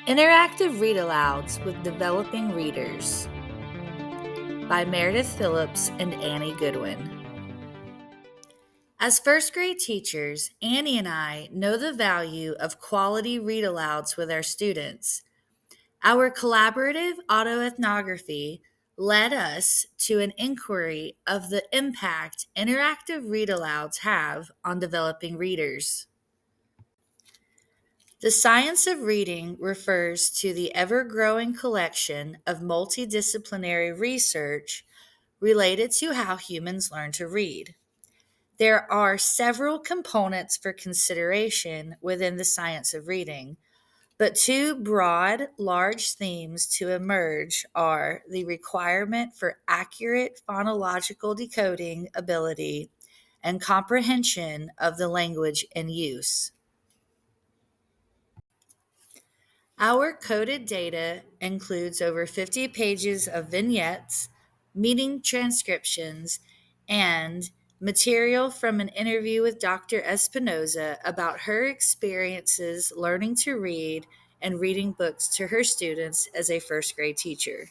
Interactive Read-Alouds with Developing Readers by Meredith Phillips and Annie Goodwin. As first grade teachers, Annie and I know the value of quality read-alouds with our students. Our collaborative autoethnography led us to an inquiry of the impact interactive read-alouds have on developing readers. The science of reading refers to the ever-growing collection of multidisciplinary research related to how humans learn to read. There are several components for consideration within the science of reading, but two broad, large themes to emerge are the requirement for accurate phonological decoding ability and comprehension of the language in use. Our coded data includes over 50 pages of vignettes, meeting transcriptions, and material from an interview with Dr. Espinoza about her experiences learning to read and reading books to her students as a first grade teacher.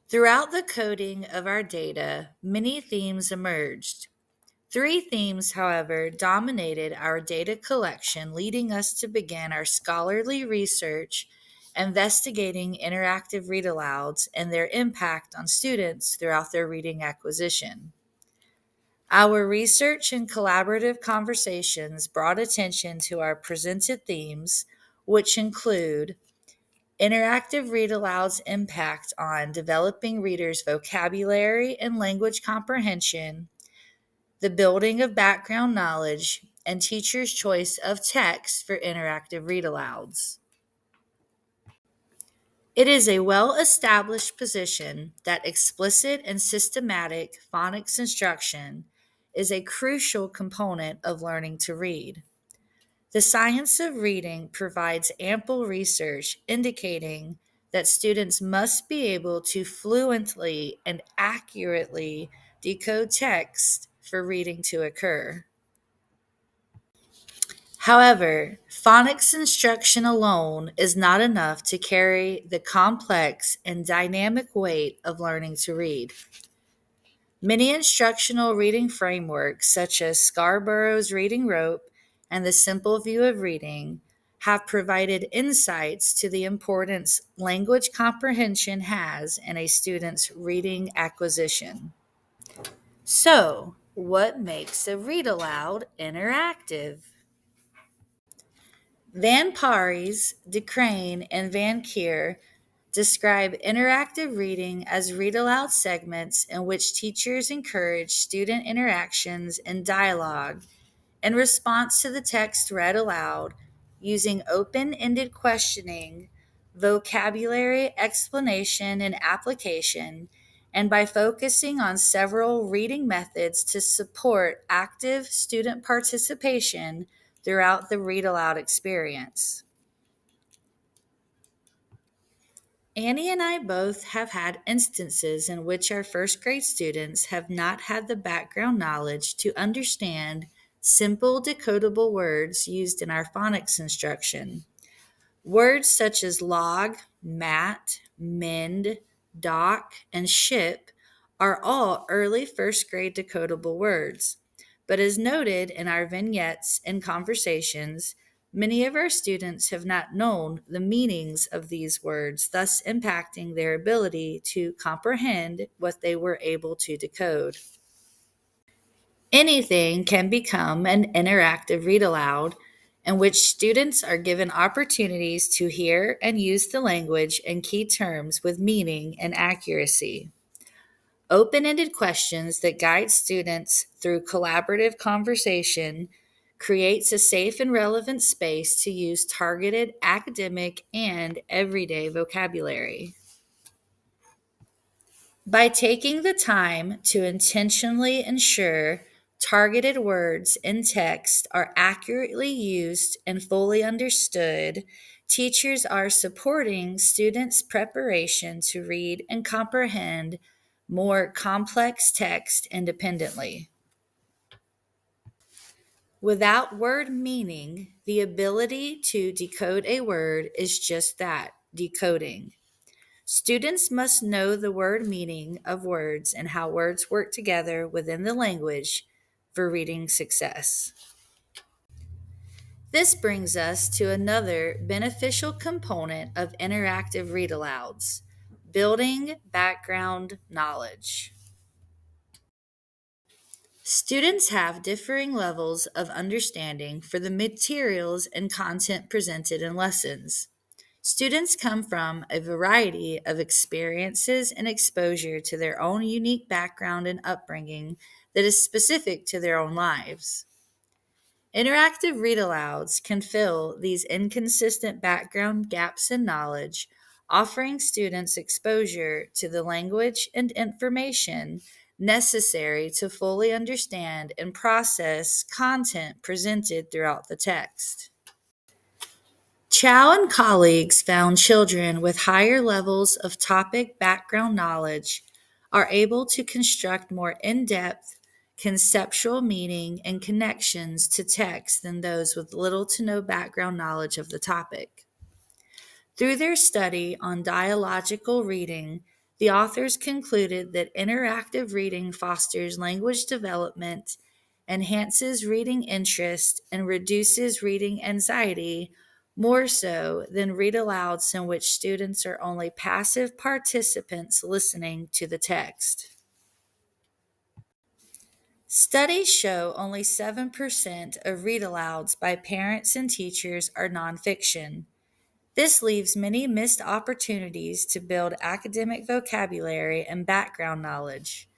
Throughout the coding of our data, many themes emerged. Three themes, however, dominated our data collection, leading us to begin our scholarly research investigating interactive read-alouds and their impact on students throughout their reading acquisition. Our research and collaborative conversations brought attention to our presented themes, which include interactive read-alouds' impact on developing readers' vocabulary and language comprehension, the building of background knowledge, and teachers' choice of text for interactive read-alouds. It is a well-established position that explicit and systematic phonics instruction is a crucial component of learning to read. The science of reading provides ample research indicating that students must be able to fluently and accurately decode text for reading to occur. However, phonics instruction alone is not enough to carry the complex and dynamic weight of learning to read. Many instructional reading frameworks, such as Scarborough's Reading Rope and the Simple View of Reading, have provided insights to the importance language comprehension has in a student's reading acquisition. So, what makes a read aloud interactive? Van Parijs, De Crane, and Van Keer describe interactive reading as read-aloud segments in which teachers encourage student interactions and dialogue in response to the text read aloud using open-ended questioning, vocabulary explanation and application, and by focusing on several reading methods to support active student participation throughout the read aloud experience. Annie and I both have had instances in which our first grade students have not had the background knowledge to understand simple decodable words used in our phonics instruction. Words such as log, mat, mend, dock, and ship are all early first grade decodable words. But as noted in our vignettes and conversations, many of our students have not known the meanings of these words, thus impacting their ability to comprehend what they were able to decode. Anything can become an interactive read aloud in which students are given opportunities to hear and use the language and key terms with meaning and accuracy. Open-ended questions that guide students through collaborative conversation creates a safe and relevant space to use targeted academic and everyday vocabulary. By taking the time to intentionally ensure targeted words in text are accurately used and fully understood, teachers are supporting students' preparation to read and comprehend more complex text independently. Without word meaning, The ability to decode a word is just that, decoding. Students must know the word meaning of words and how words work together within the language for reading success. This brings us to another beneficial component of interactive read alouds, building background knowledge. Students have differing levels of understanding for the materials and content presented in lessons. Students come from a variety of experiences and exposure to their own unique background and upbringing that is specific to their own lives. Interactive read alouds can fill these inconsistent background gaps in knowledge, offering students exposure to the language and information necessary to fully understand and process content presented throughout the text. Chow and colleagues found children with higher levels of topic background knowledge are able to construct more in depth conceptual meaning and connections to text than those with little to no background knowledge of the topic. Through their study on dialogical reading, the authors concluded that interactive reading fosters language development, enhances reading interest, and reduces reading anxiety more so than read alouds in which students are only passive participants listening to the text. Studies show only 7% of read alouds by parents and teachers are nonfiction. This leaves many missed opportunities to build academic vocabulary and background knowledge.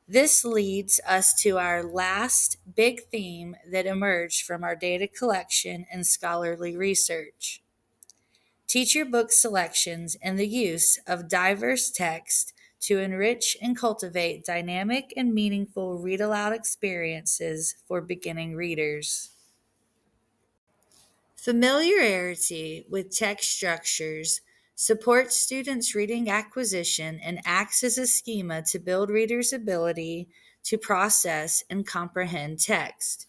This leads us to our last big theme that emerged from our data collection and scholarly research. Teacher book selections and the use of diverse text to enrich and cultivate dynamic and meaningful read aloud experiences for beginning readers. Familiarity with text structures supports students' reading acquisition and acts as a schema to build readers' ability to process and comprehend text.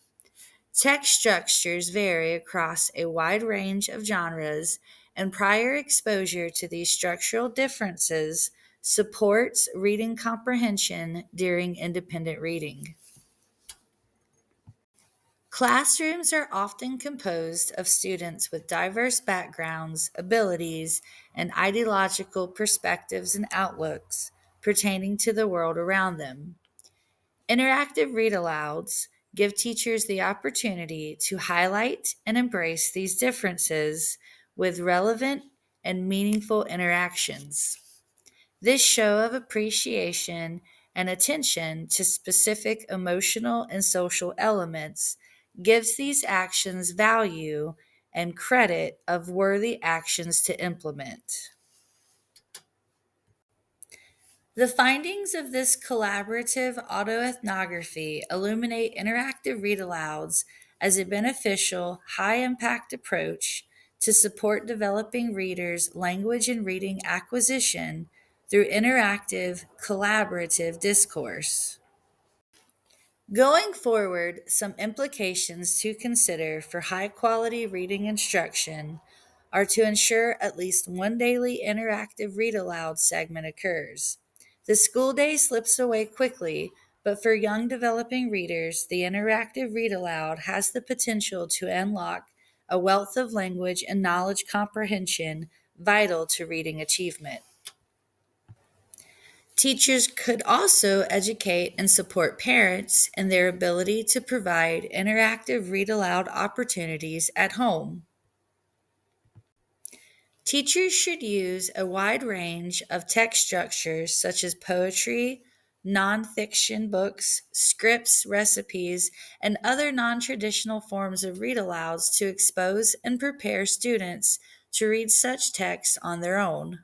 Text structures vary across a wide range of genres, and prior exposure to these structural differences supports reading comprehension during independent reading. Classrooms are often composed of students with diverse backgrounds, abilities, and ideological perspectives and outlooks pertaining to the world around them. Interactive read alouds give teachers the opportunity to highlight and embrace these differences with relevant and meaningful interactions. This show of appreciation and attention to specific emotional and social elements gives these actions value and credit of worthy actions to implement. The findings of this collaborative autoethnography illuminate interactive read alouds as a beneficial, high impact approach to support developing readers' language and reading acquisition through interactive, collaborative discourse. Going forward, some implications to consider for high quality reading instruction are to ensure at least one daily interactive read aloud segment occurs. The school day slips away quickly, but for young developing readers, the interactive read aloud has the potential to unlock a wealth of language and knowledge comprehension vital to reading achievement. Teachers could also educate and support parents in their ability to provide interactive read aloud opportunities at home. Teachers should use a wide range of text structures such as poetry, nonfiction books, scripts, recipes, and other non traditional forms of read alouds to expose and prepare students to read such texts on their own.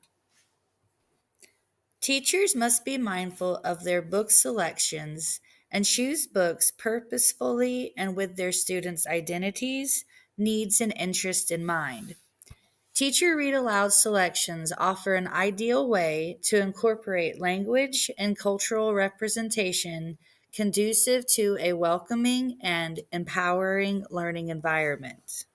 Teachers must be mindful of their book selections and choose books purposefully and with their students' identities, needs, and interests in mind. Teacher read aloud selections offer an ideal way to incorporate language and cultural representation conducive to a welcoming and empowering learning environment.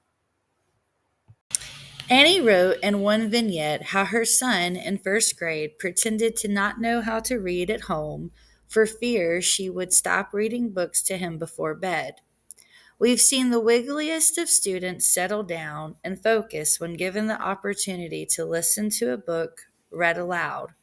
Annie wrote in one vignette how her son in first grade pretended to not know how to read at home for fear she would stop reading books to him before bed. We've seen the wiggliest of students settle down and focus when given the opportunity to listen to a book read aloud.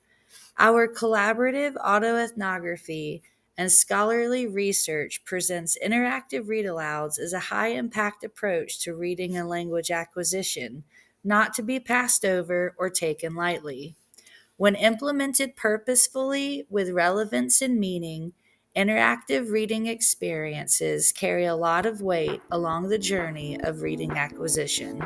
Our collaborative autoethnography and scholarly research presents interactive read alouds as a high impact approach to reading and language acquisition, not to be passed over or taken lightly. When implemented purposefully with relevance and meaning, interactive reading experiences carry a lot of weight along the journey of reading acquisition.